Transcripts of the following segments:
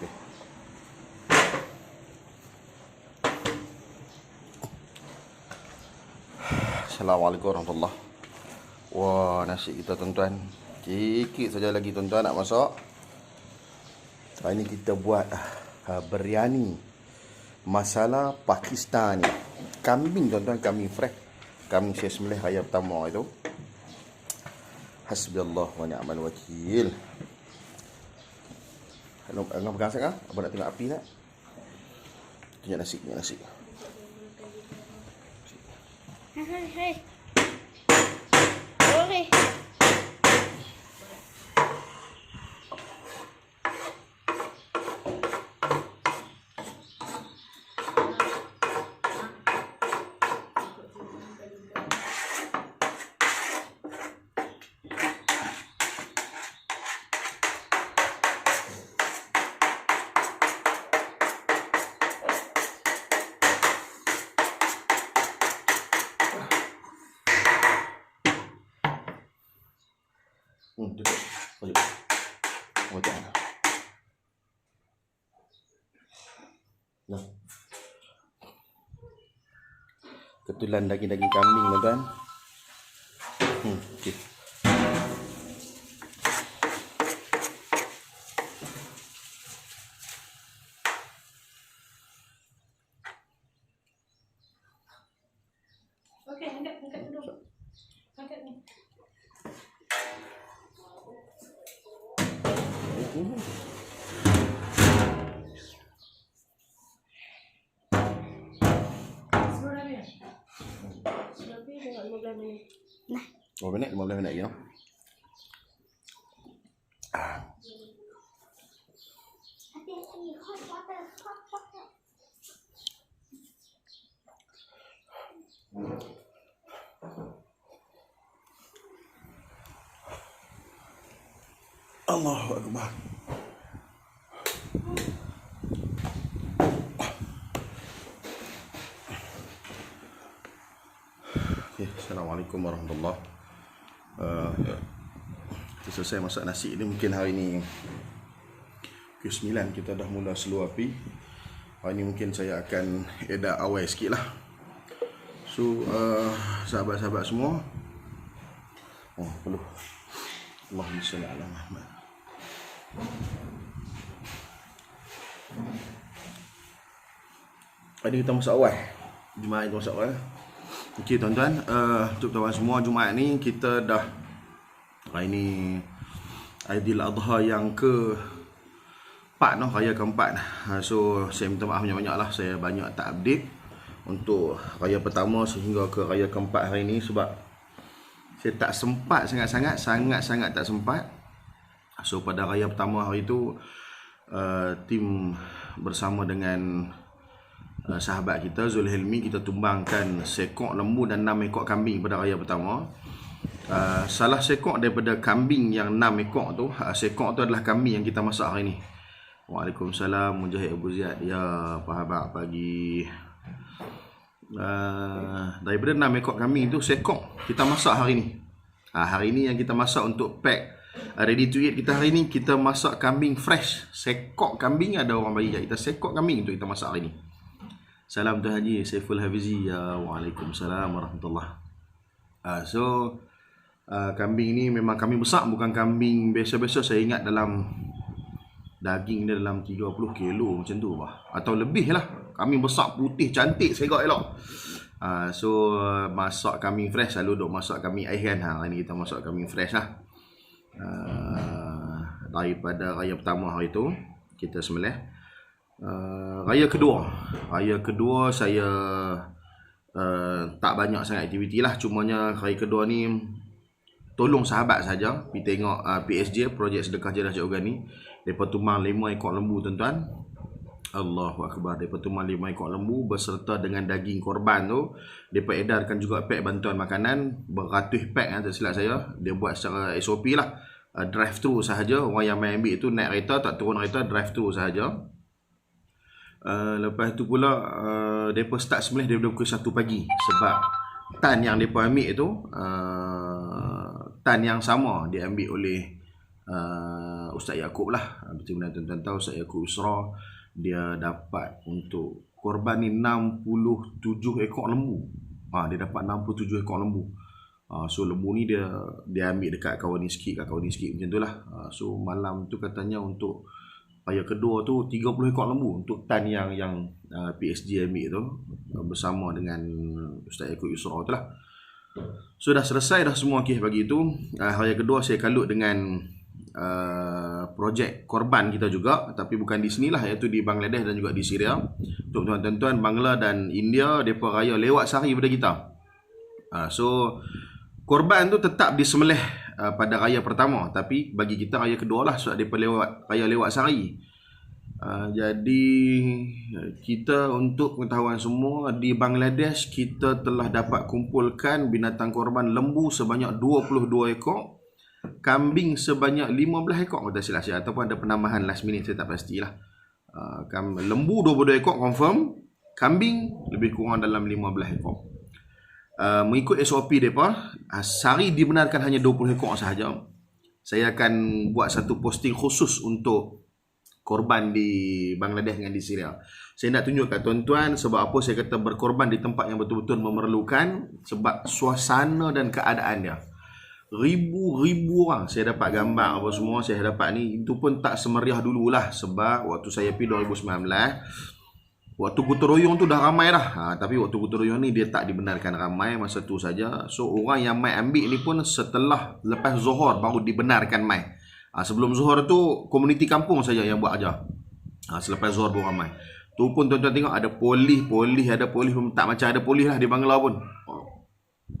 Okay. Assalamualaikum warahmatullahi. Wah, nasi kita tuan-tuan. Sikit saja lagi tuan-tuan nak masak. Hari ni kita buat biryani masala Pakistani. Kambing tuan-tuan, kambing fresh. Kambing saya sembelih raya pertama itu. Hasbunallah wa ni'mal wakil. Angah pegang sangat. Abang nak tengok api tak? Tunjuk nasi, tunjuk nasi. Hai. Boleh. Duduk. Wajib. Wajib. Nah. Ketulan daging-daging kambing tuan-tuan. Okey. Okey, angkat dulu. Angkat ni. Lebih tengok 15 minit. Nah. Berapa minit? 15 minit lagi, no? Hati-hati, hot water. Allahu Akbar. Okay, Assalamualaikum warahmatullahi. Kita selesai masak nasi ni. Mungkin hari ni ke-9 kita dah mula slow api. Hari ni mungkin saya akan edak awal sikit lah. So sahabat-sahabat semua, perlu Allahumma salli ala Muhammad. Hari ni kita masak awal. Jumaat kita masak awal. Okey tuan-tuan, untuk tuan semua, Jumaat ni kita dah, hari ni Aidil Adha yang ke-4 noh, raya ke-4. So saya minta maaf banyak-banyak lah, saya banyak tak update untuk raya pertama sehingga ke raya ke-4 hari ni sebab saya tak sempat sangat-sangat tak sempat. So pada raya pertama hari tu tim bersama dengan sahabat kita Zulhilmi, kita tumbangkan sekok lembu dan 6 ekor kambing pada raya pertama. Salah sekok daripada kambing yang 6 ekor tu, sekok tu adalah kambing yang kita masak hari ni. Waalaikumsalam Mujahid Abu Ziyad. Ya, apa khabar pagi? Daripada 6 ekor kambing tu, sekok kita masak hari ni. Hari ni yang kita masak untuk pack ready to eat kita hari ni, kita masak kambing fresh. Sekok kambing ada orang bagi kat kita, sekok kambing untuk kita masak hari ni. Salam Tuan Haji Saiful Hafizi. Ya, Waalaikumsalam warahmatullahi. Kambing ni memang kambing besar, bukan kambing biasa-biasa. Saya ingat dalam daging dia dalam 30 kilo macam tu bah, atau lebih lah. Kambing besar, putih, cantik, segak elok. Masak kambing fresh, selalu duk masak kambing ais kan. Hari ni kita masak kambing fresh lah. Daripada raya pertama hari tu kita sembelih. Raya kedua saya tak banyak sangat aktiviti lah. Cumanya raya kedua ni tolong sahabat saja. Pergi tengok PSJ, Projek Sedekah Jariah Cik Ogani. Mereka tumbang 5 ekor lembu tuan-tuan. Allahu Akbar. Mereka tumbang 5 ekor lembu berserta dengan daging korban tu. Mereka edarkan juga pack bantuan makanan, beratus pack tak silap saya. Dia buat secara SOP lah, drive thru sahaja. Orang yang main ambil tu naik kereta, tak turun kereta, drive thru sahaja. Lepas tu pula mereka start sembelih daripada pukul 1 pagi. Sebab tan yang mereka ambil tu tan yang sama diambil oleh Ustaz Yaakob lah. Seperti mana tuan-tuan tahu, Ustaz Yaakob Yusra dia dapat untuk korban ni 67 ekor lembu. Dia dapat 67 ekor lembu. So lembu ni dia ambil dekat kawan ni sikit, kat kawan ni sikit, macam tu lah. So malam tu katanya untuk raya kedua tu 30 ekor lembu untuk tan yang PSG ambil tu, bersama dengan Ustaz Yaakob Yusra tu lah. So dah selesai dah semua kes bagi tu. Hari kedua saya kalut dengan projek korban kita juga, tapi bukan di sinilah, iaitu di Bangladesh dan juga di Syria. Untuk tuan-tuan Bangla dan India, mereka raya lewat sehari pada kita. So korban tu tetap disembelih pada raya pertama, tapi bagi kita raya kedua lah, sebab mereka raya lewat sehari. Jadi kita, untuk pengetahuan semua, di Bangladesh kita telah dapat kumpulkan binatang korban lembu sebanyak 22 ekor, kambing sebanyak 15 ekor kata silap saya, ataupun ada penambahan last minute, saya tak pastilah. Lembu 22 ekor confirm, kambing lebih kurang dalam 15 ekor. Mengikut SOP mereka, sehari dibenarkan hanya 20 ekor sahaja. Saya akan buat satu posting khusus untuk korban di Bangladesh dengan di Syria. Saya nak tunjuk kat tuan-tuan sebab apa saya kata berkorban di tempat yang betul-betul memerlukan, sebab suasana dan keadaan dia. Ribu-ribu orang saya dapat gambar apa semua saya dapat ni. Itu pun tak semeriah dululah, sebab waktu saya pergi 2019, waktu gotong royong tu dah ramai dah. Tapi waktu gotong royong ni dia tak dibenarkan ramai masa tu saja. So orang yang mai ambil ni pun setelah lepas Zuhur baru dibenarkan mai. Sebelum Zuhur tu komuniti kampung saja yang buat aja. Selepas Zuhur baru ramai. Tu pun tuan-tuan tengok ada polis pun tak macam ada polis lah di Bangla pun.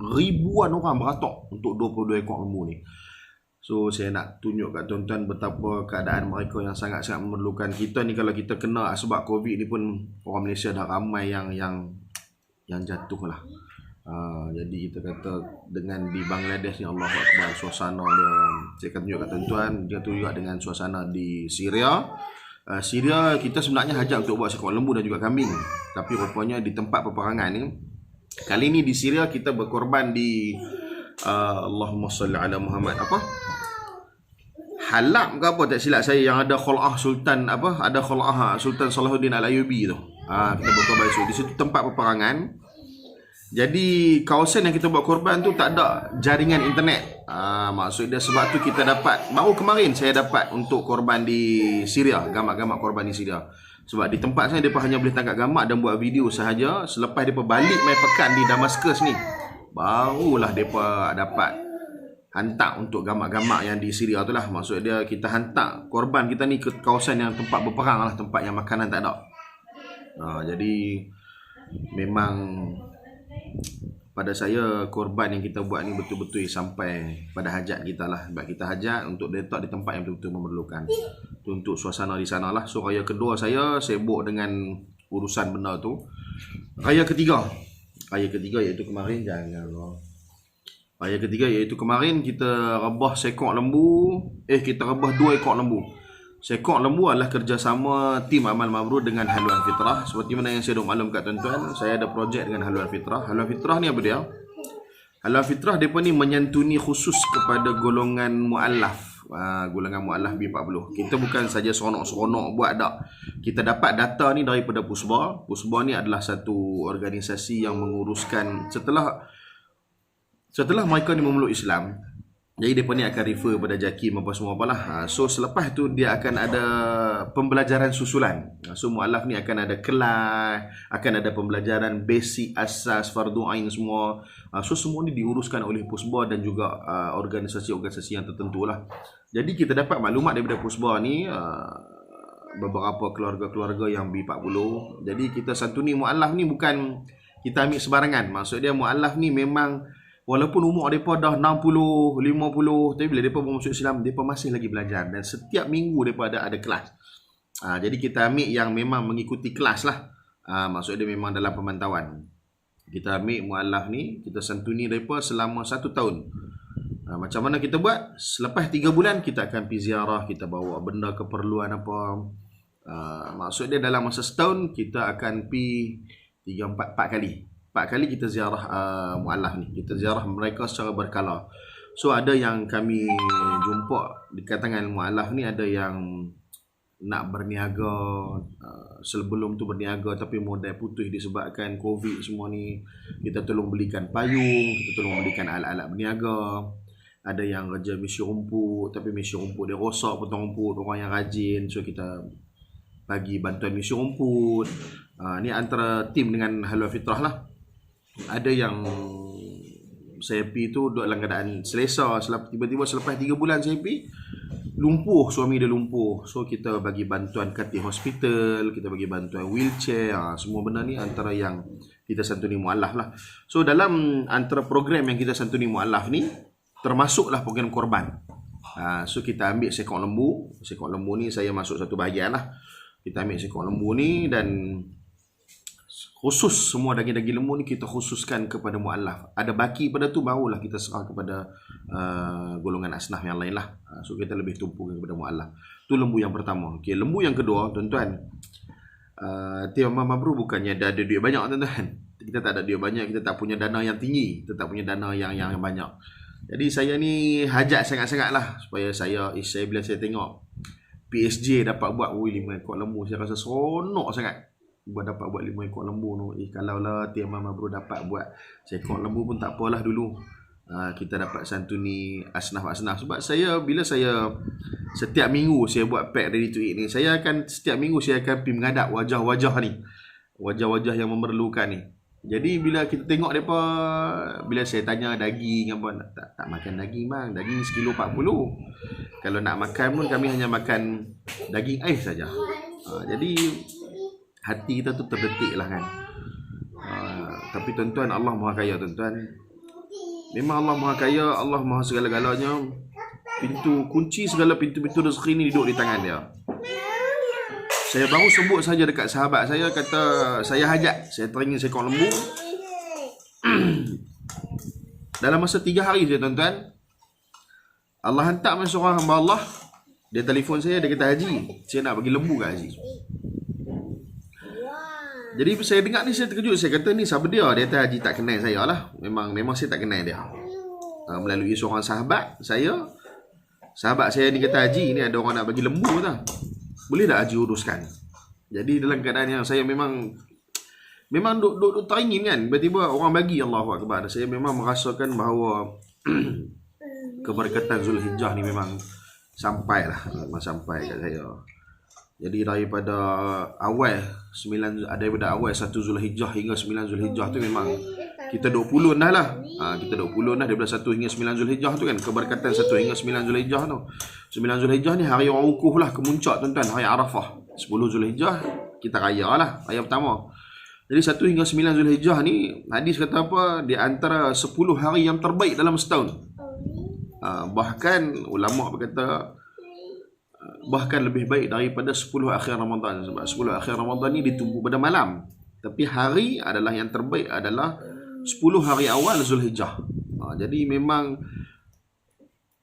Ribuan orang beratok untuk 22 ekor lembu ni. So saya nak tunjuk kat tuan-tuan betapa keadaan mereka yang sangat-sangat memerlukan. Kita ni kalau kita kena sebab Covid ni pun, orang Malaysia dah ramai yang jatuh lah. Jadi kita kata dengan di Bangladesh ni, Allahu Akbar, suasana dia, saya akan tunjuk kat tuan-tuan. Dia tu juga dengan suasana di Syria. Syria kita sebenarnya hajat untuk buat seekor lembu dan juga kambing, tapi rupanya di tempat peperangan ni, kali ni di Syria kita berkorban di Allahumma salli ala Muhammad, Halab ke apa tak silap saya, yang ada Khul'ah Sultan Sultan Salahuddin Al-Ayyubi tu. Kita berkorban di situ tempat peperangan. Jadi kawasan yang kita buat korban tu tak ada jaringan internet. Maksud dia sebab tu kita dapat, baru kemarin saya dapat untuk korban di Syria, gambar-gambar korban di Syria. Sebab di tempat saya mereka hanya boleh tangkap gambar dan buat video sahaja. Selepas mereka balik main pekan di Damascus ni, barulah mereka dapat hantar untuk gambar-gambar yang di Syria tu lah. Maksud dia kita hantar korban kita ni ke kawasan yang tempat berperang lah, tempat yang makanan tak ada. Jadi memang pada saya korban yang kita buat ni betul-betul sampai pada hajat kita lah. Sebab kita hajat untuk letak di tempat yang betul-betul memerlukan. Itu untuk suasana di sana lah. So raya kedua saya sibuk dengan urusan benda tu. Raya ketiga iaitu kemarin, raya ketiga iaitu kemarin kita rebah seekor lembu. Kita rebah 2 ekor lembu. Seekor lembu adalah kerjasama tim Amal Mabrur dengan Haluan Fitrah. Seperti mana yang saya dah maklum kat tuan-tuan, saya ada projek dengan Haluan Fitrah. Haluan Fitrah ni apa dia? Haluan Fitrah mereka ni menyantuni khusus kepada golongan mu'allaf. Golongan mu'allaf B40. Kita bukan saja seronok-seronok buat tak. Kita dapat data ni daripada Pusba. Pusba ni adalah satu organisasi yang menguruskan setelah mereka ni memeluk Islam. Jadi mereka ni akan refer pada JAKIM apa semua apalah. So selepas tu dia akan ada pembelajaran susulan. So mu'alaf ni akan ada kelas, akan ada pembelajaran basic, asas, fardu ain semua. So semua ni diuruskan oleh Pusba dan juga organisasi-organisasi yang tertentu lah. Jadi kita dapat maklumat daripada Pusba ni, beberapa keluarga-keluarga yang B40. Jadi kita santuni mu'alaf ni bukan kita ambil sebarangan. Maksud dia mu'alaf ni memang walaupun umur mereka dah 60, 50, tapi bila mereka bermasuk Islam, mereka masih lagi belajar. Dan setiap minggu mereka ada kelas. Jadi kita ambil yang memang mengikuti kelas lah. Maksud dia memang dalam pemantauan. Kita ambil mu'alaf ni, kita santuni mereka selama 1 tahun. Macam mana kita buat? Selepas 3 bulan, kita akan pergi ziarah, kita bawa benda keperluan apa. Maksud dia dalam masa setahun, kita akan pergi 4 kali. 4 kali kita ziarah mu'alaf ni. Kita ziarah mereka secara berkala. So ada yang kami jumpa di kalangan mualaf ni, ada yang nak berniaga, sebelum tu berniaga tapi modal putus disebabkan COVID semua ni. Kita tolong belikan payung, kita tolong belikan alat-alat berniaga. Ada yang kerja misi rumput tapi misi rumput dia rosak, potong rumput, orang yang rajin, so kita bagi bantuan misi rumput. Ni antara tim dengan Halal Fitrah lah. Ada yang saya pergi tu duduk dalam keadaan selesa, tiba-tiba selepas 3 bulan saya pergi, lumpuh, suami dia lumpuh. So kita bagi bantuan katil hospital, kita bagi bantuan wheelchair, semua benda ni antara yang kita santuni mualaf lah. So dalam antara program yang kita santuni mualaf ni, termasuklah program korban. So kita ambil sekok lembu. Sekok lembu ni saya masuk satu bahagian lah. Kita ambil sekok lembu ni dan khusus semua daging-daging lembu ni kita khususkan kepada mualaf. Ada baki pada tu barulah kita serah kepada golongan asnaf yang lain lah. So kita lebih tumpukan kepada mualaf. Tu lembu yang pertama. Okay, lembu yang kedua, tuan-tuan, Tim Mama Bro bukannya ada duit banyak, tuan-tuan. Kita tak ada duit banyak, kita tak punya dana yang tinggi, kita tak punya dana yang banyak. Jadi saya ni hajat sangat-sangat lah supaya bila saya tengok PSJ dapat buat 5 ekor lembu, saya rasa seronok sangat. Dapat buat 5 ekor lembu tu. Kalau lah Tim Mama Bro dapat buat seekor lembu pun tak apalah dulu. Kita dapat santuni asnaf-asnaf. Sebab bila saya setiap minggu saya buat pack ready to eat ni, setiap minggu saya akan pergi menghadap wajah-wajah ni, wajah-wajah yang memerlukan ni. Jadi bila kita tengok mereka, bila saya tanya daging apa, tak makan daging bang, daging sekilo 40. Kalau nak makan pun kami hanya makan daging ais saja. Jadi hati kita tu terdetik lah kan. Tapi tuan-tuan, Allah Maha Kaya, tuan-tuan. Memang Allah Maha Kaya, Allah Maha segala-galanya. Kunci segala pintu-pintu rezeki ni duduk di tangan dia. Saya baru sebut saja dekat sahabat saya, kata saya hajat, saya teringin seekor lembu. Dalam masa 3 hari saja, tuan-tuan, Allah hantar seorang hamba Allah. Dia telefon saya, dia kata, Haji, saya nak bagi lembu kat Haji. Jadi saya dengar ni, saya terkejut. Saya kata, ni siapa dia? Dia kata, Haji tak kenal saya lah. Memang saya tak kenal dia. Melalui seorang sahabat saya ni kata, Haji, ni ada orang nak bagi lembu tak? Boleh tak Haji uruskan? Jadi dalam keadaan yang saya memang duk teringin kan. Tiba-tiba orang bagi, Allahu Akbar. Saya memang merasakan bahawa keberkatan Zulhijjah ni memang sampai kat saya. Jadi daripada awal 1 Zulhijjah hingga 9 Zulhijjah tu memang kita 20 dah lah. Kita 20 dah daripada 1 hingga 9 Zulhijjah tu kan. Keberkatan 1 hingga 9 Zulhijjah tu. 9 Zulhijjah ni hari orang wukuf lah, kemuncak, tuan-tuan, hari Arafah. 10 Zulhijjah kita raya lah, raya pertama. Jadi 1 hingga 9 Zulhijjah ni, hadis kata apa, di antara 10 hari yang terbaik dalam setahun. Bahkan ulama berkata bahkan lebih baik daripada 10 akhir Ramadan. Sebab 10 akhir Ramadan ni ditumpu pada malam, tapi hari adalah yang terbaik adalah 10 hari awal Zulhijjah. Jadi memang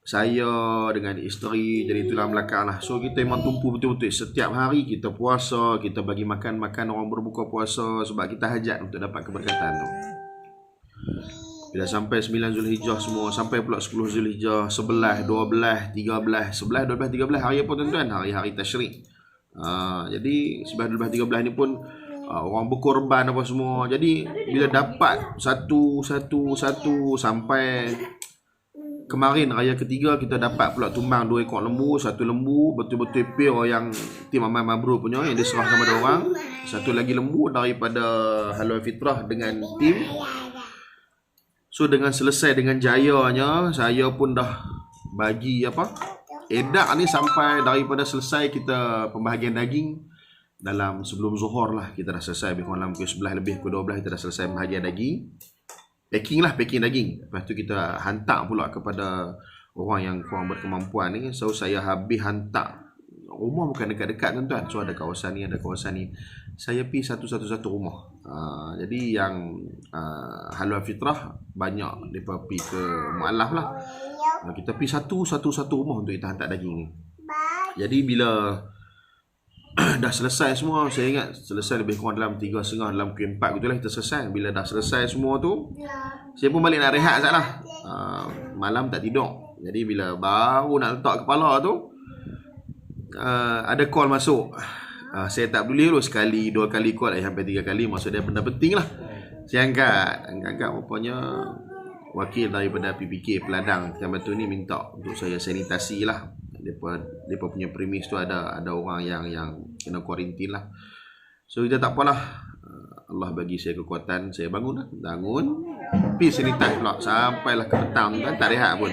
saya dengan isteri jadi tulang belakang lah. So kita memang tumpu betul-betul. Setiap hari kita puasa, kita bagi makan orang berbuka puasa, sebab kita hajat untuk dapat keberkatan tu. Bila sampai 9 Zulhijjah semua, sampai pula 10 Zulhijjah, 11, 12, 13, 11, 12, 13 hari apa, tuan-tuan? Hari-hari tasyrik. Jadi 11, 12, 13 ni pun orang berkorban apa semua. Jadi bila dapat satu sampai kemarin raya ketiga, kita dapat pula tumbang 2 ekor lembu. 1 lembu betul-betul pure yang Tim Amal Mabrur punya, yang diserahkan kepada orang. 1 lagi lembu daripada Halal Fitrah dengan tim. So dengan selesai dengan jayanya, saya pun dah bagi edak ni sampai daripada selesai kita pembahagian daging dalam sebelum zuhur lah. Kita dah selesai lebih kurang dalam pukul 11 lebih pukul 12 kita dah selesai pembahagian daging. Packing daging. Lepas tu kita hantar pula kepada orang yang kurang berkemampuan ni. So saya habis hantar. Rumah bukan dekat-dekat, tuan-tuan. So ada kawasan ni. Saya pergi satu-satu rumah. Jadi yang Halal Fitrah banyak mereka pergi ke mualaf lah. Kita pergi satu rumah untuk kita hantar daging ni. Jadi bila dah selesai semua. Saya ingat selesai lebih kurang dalam 3.30 dalam Q4 gitulah kita selesai. Bila dah selesai semua tu, saya pun balik nak rehat sekejap lah. Malam tak tidur. Jadi bila baru nak letak kepala tu, ada call masuk. Saya tak peduli dulu, sekali, 2 kali call, sampai 3 kali. Maksud dia benda penting lah. Saya angkat rupanya wakil daripada PPK Peladang Tekan Batu ni minta untuk saya sanitasi lah. Mereka punya premis tu ada orang yang kena kuarantin lah. So kita tak apalah, Allah bagi saya kekuatan, saya bangun, pergi sanitize pula sampailah ke petang kan, tak rehat pun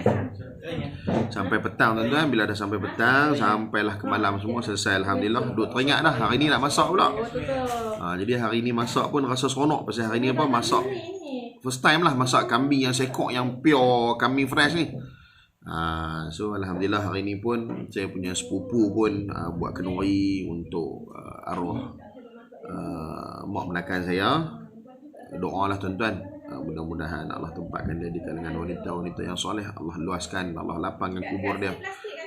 sampai petang tuan-tuan. Bila dah sampai petang, sampailah ke malam semua selesai, alhamdulillah. Duk teringat dah hari ni nak masak pula. Jadi hari ni masak pun rasa seronok, pasal hari ni apa, masak first time lah, masak kambing yang sekok, yang pure kambing fresh ni. So alhamdulillah hari ni pun saya punya sepupu pun buat kenduri untuk arwah mak menakan saya. Doalah tuan-tuan, mudah-mudahan Allah tempatkan dia di kalangan wanita-wanita yang soleh. Allah luaskan, Allah lapangkan kubur dia.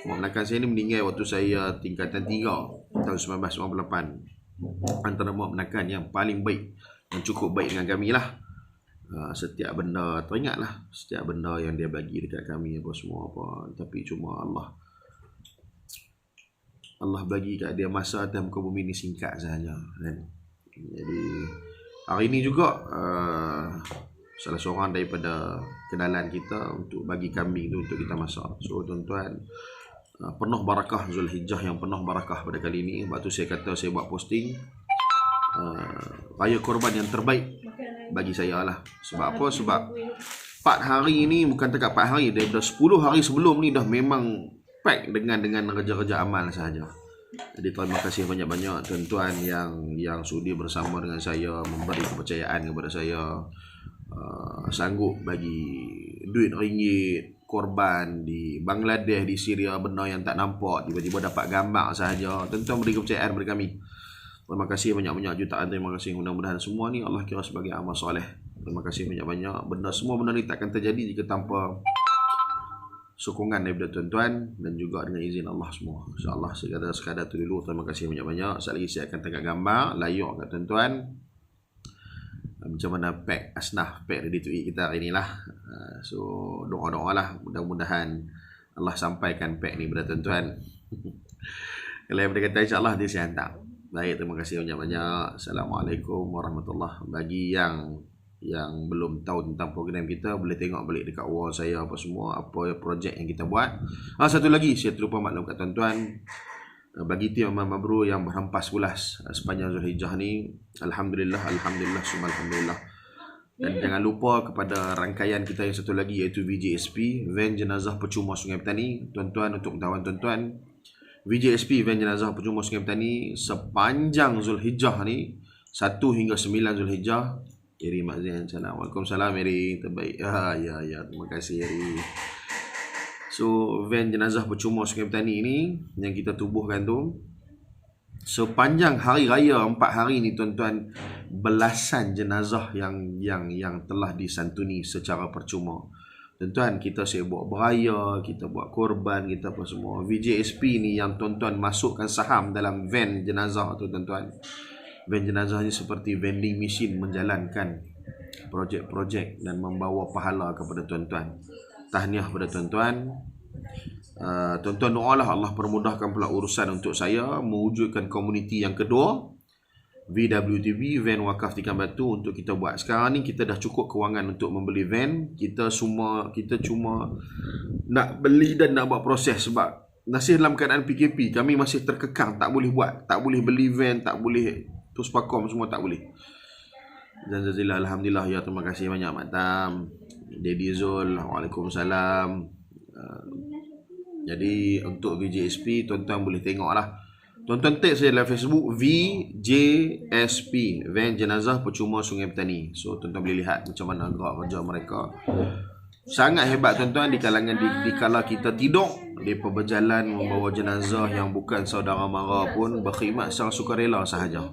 Mak menakan saya ni meninggal waktu saya tingkatan 3 tahun 1998. Antara mak menakan yang paling baik, yang cukup baik dengan kami lah. Setiap benda teringatlah, setiap benda yang dia bagi dekat kami apa semua apa. Tapi cuma Allah bagi kat dia masa atas muka bumi ni singkat sahaja kan. Jadi hari ni juga salah seorang daripada kenalan kita untuk bagi kambing tu untuk kita masak. So tuan-tuan, penuh barakah Zulhijjah yang penuh barakah pada kali ni. Sebab tu saya kata, saya buat posting raya korban yang terbaik bagi saya lah. Sebab apa? Sebab 4 hari ni, bukan dekat 4 hari, daripada 10 hari sebelum ni dah memang pack dengan kerja-kerja amal sahaja. Jadi terima kasih banyak-banyak tuan-tuan yang sudi bersama dengan saya, memberi kepercayaan kepada saya, sanggup bagi duit ringgit korban di Bangladesh, di Syria, benda yang tak nampak, tiba-tiba dapat gambar sahaja. Tuan-tuan beri kepercayaan kepada kami. Terima kasih banyak-banyak, jutaan terima kasih. Mudah-mudahan semua ni Allah kira sebagai amal soleh. Terima kasih banyak-banyak. Semua benda ni takkan terjadi jika tanpa sokongan daripada tuan-tuan dan juga dengan izin Allah semua. InsyaAllah sekadar tu dulu. Terima kasih banyak-banyak. Sekali lagi saya akan tengok gambar layak kat tuan-tuan macam mana pack asnaf, pack ready to eat kita hari ni lah. So doa-doa lah, mudah-mudahan Allah sampaikan pack ni kepada tuan-tuan. Kalau yang berkata insyaAllah dia saya hantar. Baik, terima kasih banyak-banyak. Assalamualaikum warahmatullahi wabarakatuh. Bagi yang belum tahu tentang program kita, boleh tengok balik dekat wall saya apa semua, apa projek yang kita buat. Satu lagi saya terlupa maklum kat tuan-tuan, bagi tim Imam Mabrur yang berhempas ulas sepanjang Zulhijjah ni, alhamdulillah, summa alhamdulillah. Dan jangan lupa kepada rangkaian kita yang satu lagi, iaitu VJSP, Van Jenazah Percuma Sungai Petani. Tuan-tuan, untuk pengetahuan tuan-tuan, VJSP, Van Jenazah Percuma Sungai Petani, sepanjang Zulhijjah ni, 1 hingga 9 Zulhijjah. Eri Mak Zain, Waalaikumsalam Eri, terbaik. Ya, terima kasih Eri. So van jenazah percuma Sungai Petani ni yang kita tubuhkan tu, sepanjang hari raya 4 hari ni tuan-tuan, belasan jenazah yang telah disantuni secara percuma. Tuan-tuan, kita buat beraya, kita buat korban, kita apa semua. VJSP ni yang tuan-tuan masukkan saham dalam van jenazah tu tuan-tuan. Van jenazah ni seperti vending machine, menjalankan projek-projek dan membawa pahala kepada tuan-tuan. Tahniah kepada tuan-tuan. Tuan-tuan doalah Allah permudahkan pula urusan untuk saya mewujudkan komuniti yang kedua, VWTB, Van Wakaf Tekan Batu, untuk kita buat. Sekarang ni kita dah cukup kewangan untuk membeli van. Kita cuma nak beli dan nak buat proses, sebab masih dalam keadaan PKP, kami masih terkekang, tak boleh buat, tak boleh beli van, tak boleh puspakom, semua tak boleh. Dan jazakallah, alhamdulillah, ya terima kasih banyak Mak Tam, Daddy Zul, Waalaikumsalam. Jadi untuk VJSP tuan-tuan boleh tengok lah. Tuan-tuan tag saya dalam Facebook VJSP, Van Jenazah Percuma Sungai Petani. So tuan-tuan boleh lihat macam mana gerak kerja mereka. Sangat hebat tuan-tuan, di kalangan di kala kita tidur, mereka berjalan membawa jenazah yang bukan saudara mara pun berkhidmat secara sukarela sahaja.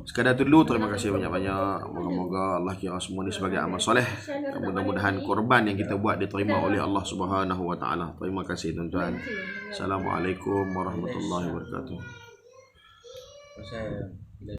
Sekadar itu dulu. Terima kasih banyak-banyak. Moga-moga Allah kira semua ni sebagai amal soleh. Mudah-mudahan korban yang kita buat diterima oleh Allah Subhanahu wa taala. Terima kasih tuan-tuan. Assalamualaikum warahmatullahi wabarakatuh.